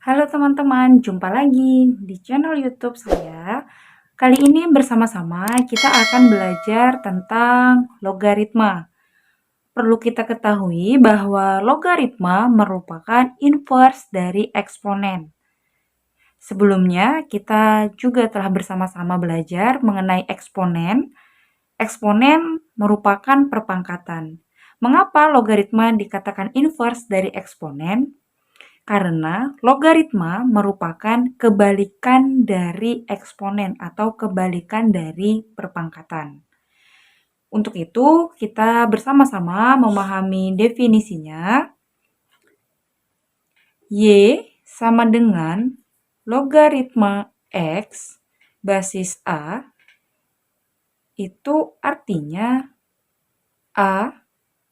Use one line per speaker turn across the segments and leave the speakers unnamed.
Halo teman-teman, jumpa lagi di channel YouTube saya. Kali ini bersama-sama kita akan belajar tentang logaritma. Perlu kita ketahui bahwa logaritma merupakan inverse dari eksponen. Sebelumnya, kita juga telah bersama-sama belajar mengenai eksponen. Eksponen merupakan perpangkatan. Mengapa logaritma dikatakan inverse dari eksponen? Karena logaritma merupakan kebalikan dari eksponen atau kebalikan dari perpangkatan. Untuk itu, kita bersama-sama memahami definisinya. Y sama dengan logaritma X basis A, itu artinya A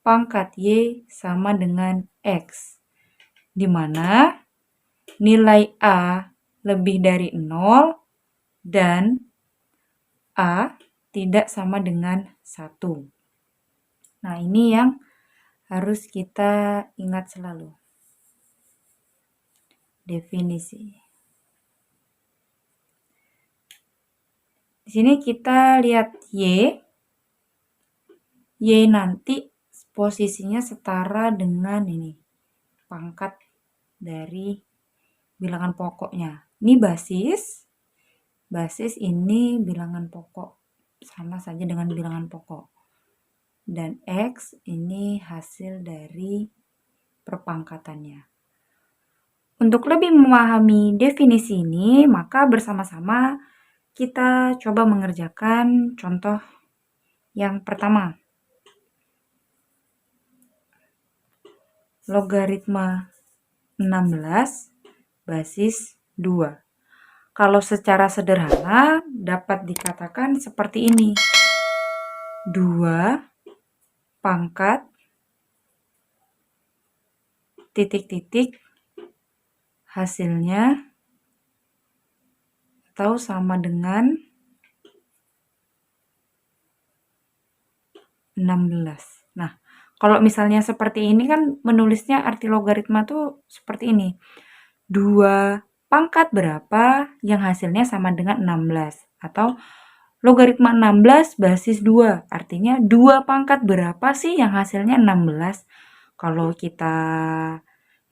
pangkat Y sama dengan X, di mana nilai A lebih dari 0 dan A tidak sama dengan 1. Nah, ini yang harus kita ingat selalu. Definisi. Di sini kita lihat Y. Y nanti posisinya setara dengan ini, pangkat dari bilangan pokoknya. Ini basis. Basis ini bilangan pokok. Sama saja dengan bilangan pokok. Dan X ini hasil dari perpangkatannya. Untuk lebih memahami definisi ini, maka bersama-sama kita coba mengerjakan contoh yang pertama. Logaritma 16 basis 2. Kalau secara sederhana dapat dikatakan seperti ini. 2 pangkat titik-titik hasilnya atau sama dengan 16. Nah, kalau misalnya seperti ini kan menulisnya arti logaritma tuh seperti ini. 2 pangkat berapa yang hasilnya sama dengan 16. Atau logaritma 16 basis 2. Artinya 2 pangkat berapa sih yang hasilnya 16? Kalau kita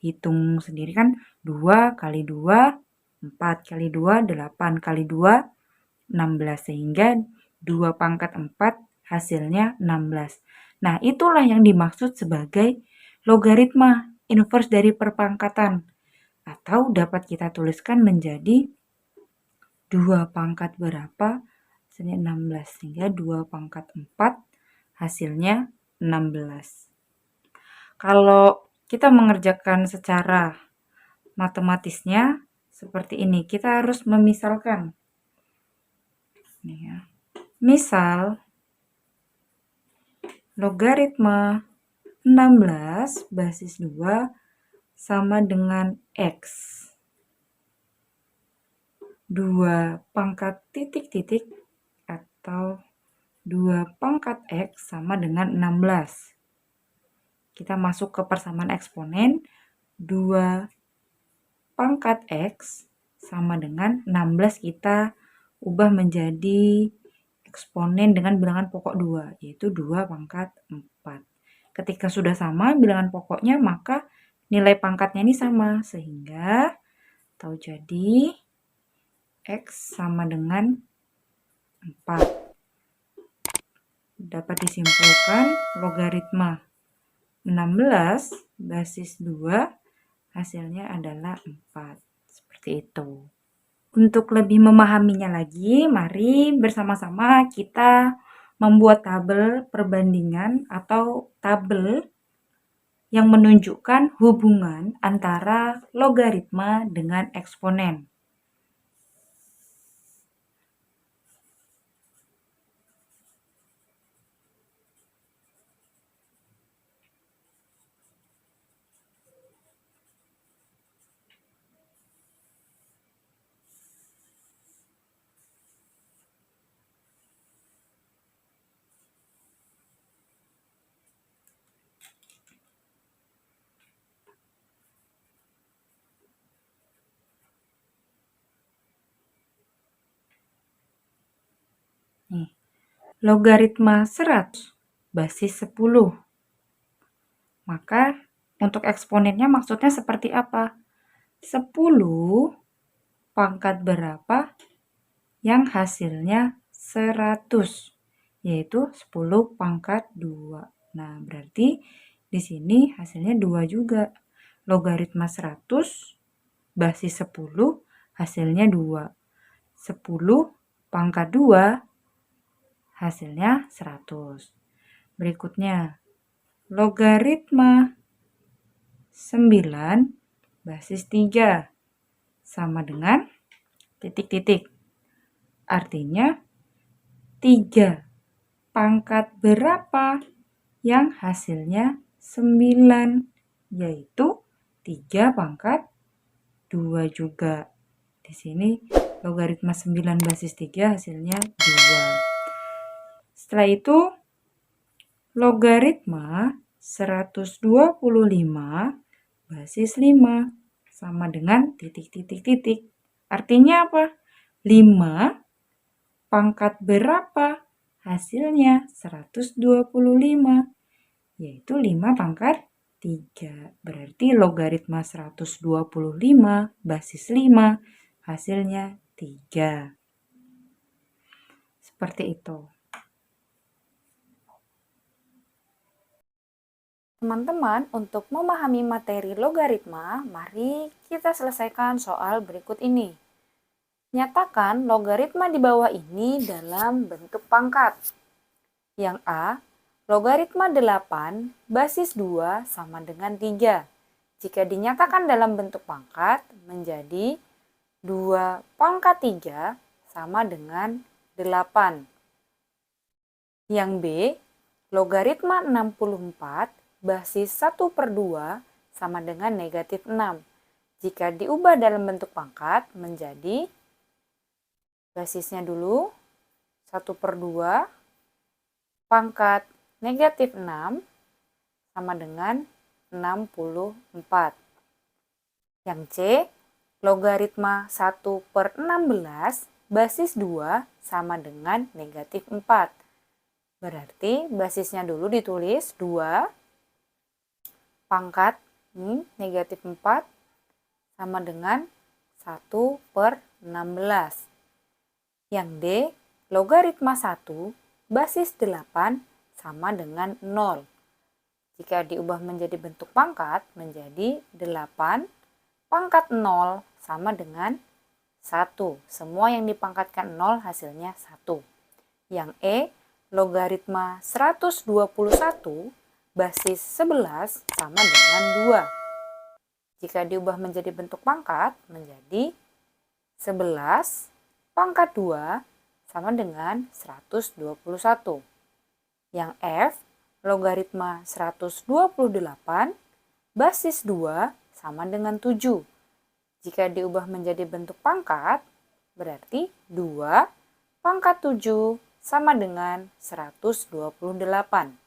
hitung sendiri kan 2 kali 2, 4 kali 2, 8 kali 2, 16. Sehingga 2 pangkat 4 hasilnya 16. Nah, itulah yang dimaksud sebagai logaritma inverse dari perpangkatan. Atau dapat kita tuliskan menjadi 2 pangkat berapa hasilnya 16. Sehingga 2 pangkat 4 hasilnya 16. Kalau kita mengerjakan secara matematisnya seperti ini, kita harus memisalkan. Nih ya. Misal logaritma 16 basis 2 sama dengan X. 2 pangkat titik-titik atau 2 pangkat X sama dengan 16. Kita masuk ke persamaan eksponen. 2 pangkat X sama dengan 16 kita ubah menjadi eksponen dengan bilangan pokok 2, yaitu 2 pangkat 4. Ketika sudah sama bilangan pokoknya, maka nilai pangkatnya ini sama. Sehingga atau jadi X sama dengan 4. Dapat disimpulkan logaritma 16 basis 2 hasilnya adalah 4. Seperti itu. Untuk lebih memahaminya lagi, mari bersama-sama kita membuat tabel perbandingan atau tabel yang menunjukkan hubungan antara logaritma dengan eksponen. Nih, logaritma 100 basis 10. Maka untuk eksponennya maksudnya seperti apa? 10 pangkat berapa yang hasilnya 100, yaitu 10 pangkat 2. Nah, berarti di sini hasilnya 2 juga. Logaritma 100 basis 10 hasilnya 2. 10 pangkat 2 hasilnya 100. Berikutnya, logaritma 9 basis 3 sama dengan titik-titik. Artinya 3 pangkat berapa yang hasilnya 9, yaitu 3 pangkat 2 juga. Di sini logaritma 9 basis 3 hasilnya 2. Setelah itu logaritma 125 basis 5 sama dengan titik-titik-titik. Artinya apa? 5 pangkat berapa? Hasilnya 125, yaitu 5 pangkat 3. Berarti logaritma 125 basis 5 hasilnya 3. Seperti itu. Teman-teman, untuk memahami materi logaritma, mari kita selesaikan soal berikut ini. Nyatakan logaritma di bawah ini dalam bentuk pangkat. Yang A, logaritma 8 basis 2 sama dengan 3. Jika dinyatakan dalam bentuk pangkat, menjadi 2 pangkat 3 sama dengan 8. Yang B, logaritma 64 basis 1/2 sama dengan negatif 6. Jika diubah dalam bentuk pangkat menjadi basisnya dulu 1/2 pangkat negatif 6 sama dengan 64. Yang C, logaritma 1/16 basis 2 sama dengan negatif 4. Berarti basisnya dulu ditulis 2 pangkat ini negatif 4 sama dengan 1/16. Yang D, logaritma 1 basis 8 sama dengan 0. Jika diubah menjadi bentuk pangkat menjadi 8 pangkat 0 sama dengan 1. Semua yang dipangkatkan 0 hasilnya 1. Yang E, logaritma 121 basis 11 sama dengan 2. Jika diubah menjadi bentuk pangkat, menjadi 11 pangkat 2 sama dengan 121. Yang F, logaritma 128 basis 2 sama dengan 7. Jika diubah menjadi bentuk pangkat, berarti 2 pangkat 7 sama dengan 128.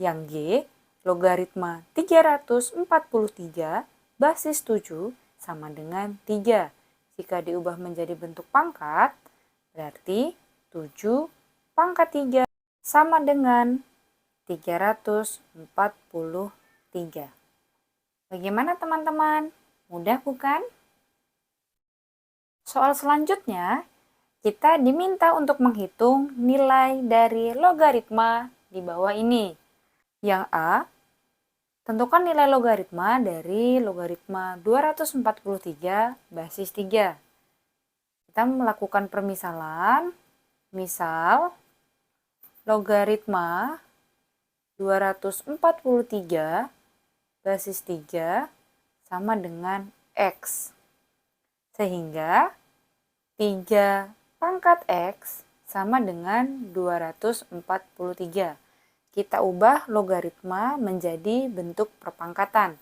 Yang G, logaritma 343 basis 7 sama dengan 3. Jika diubah menjadi bentuk pangkat, berarti 7 pangkat 3 sama dengan 343. Bagaimana teman-teman? Mudah bukan? Soal selanjutnya, kita diminta untuk menghitung nilai dari logaritma di bawah ini. Yang A, tentukan nilai logaritma dari logaritma 243 basis 3. Kita melakukan permisalan. Misal, logaritma 243 basis 3 sama dengan X. Sehingga 3 pangkat X sama dengan 243. Kita ubah logaritma menjadi bentuk perpangkatan.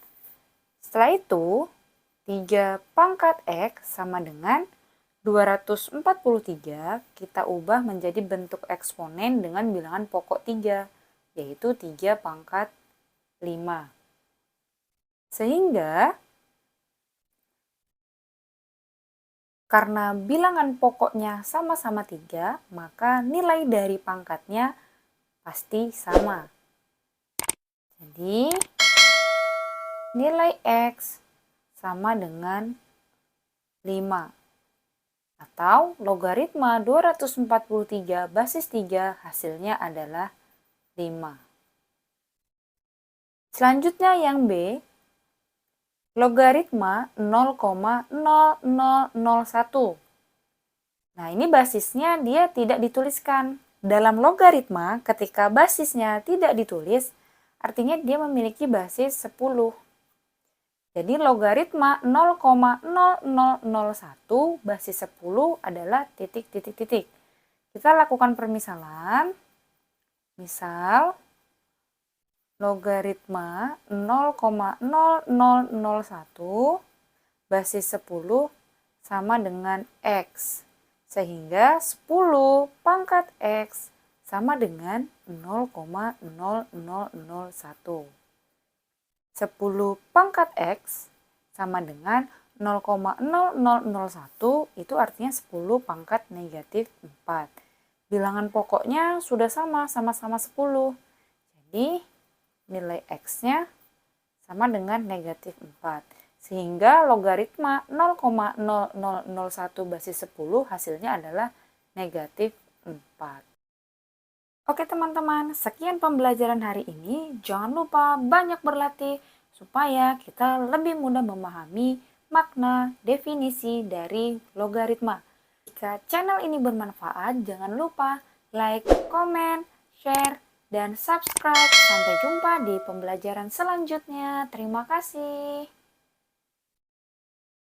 Setelah itu, 3 pangkat X sama dengan 243 kita ubah menjadi bentuk eksponen dengan bilangan pokok 3, yaitu 3 pangkat 5. Sehingga Karena bilangan pokoknya sama-sama 3, maka nilai dari pangkatnya pasti sama. Jadi, nilai X sama dengan 5. Atau logaritma 243 basis 3 hasilnya adalah 5. Selanjutnya yang B, logaritma 0,0001. Nah, ini basisnya dia tidak dituliskan. Dalam logaritma, ketika basisnya tidak ditulis, artinya dia memiliki basis 10. Jadi logaritma 0,0001 basis 10 adalah titik. Kita lakukan permisalan. Misal, logaritma 0,0001 basis 10 sama dengan X. Sehingga 10 pangkat X sama dengan 0,0001. 10 pangkat X sama dengan 0,0001, itu artinya 10 pangkat negatif 4. Bilangan pokoknya sudah sama-sama 10. Jadi nilai X-nya sama dengan negatif 4. Sehingga logaritma 0,0001 basis 10 hasilnya adalah negatif 4. Oke teman-teman, sekian pembelajaran hari ini. Jangan lupa banyak berlatih supaya kita lebih mudah memahami makna definisi dari logaritma. Jika channel ini bermanfaat, jangan lupa like, komen, share, dan subscribe. Sampai jumpa di pembelajaran selanjutnya. Terima kasih.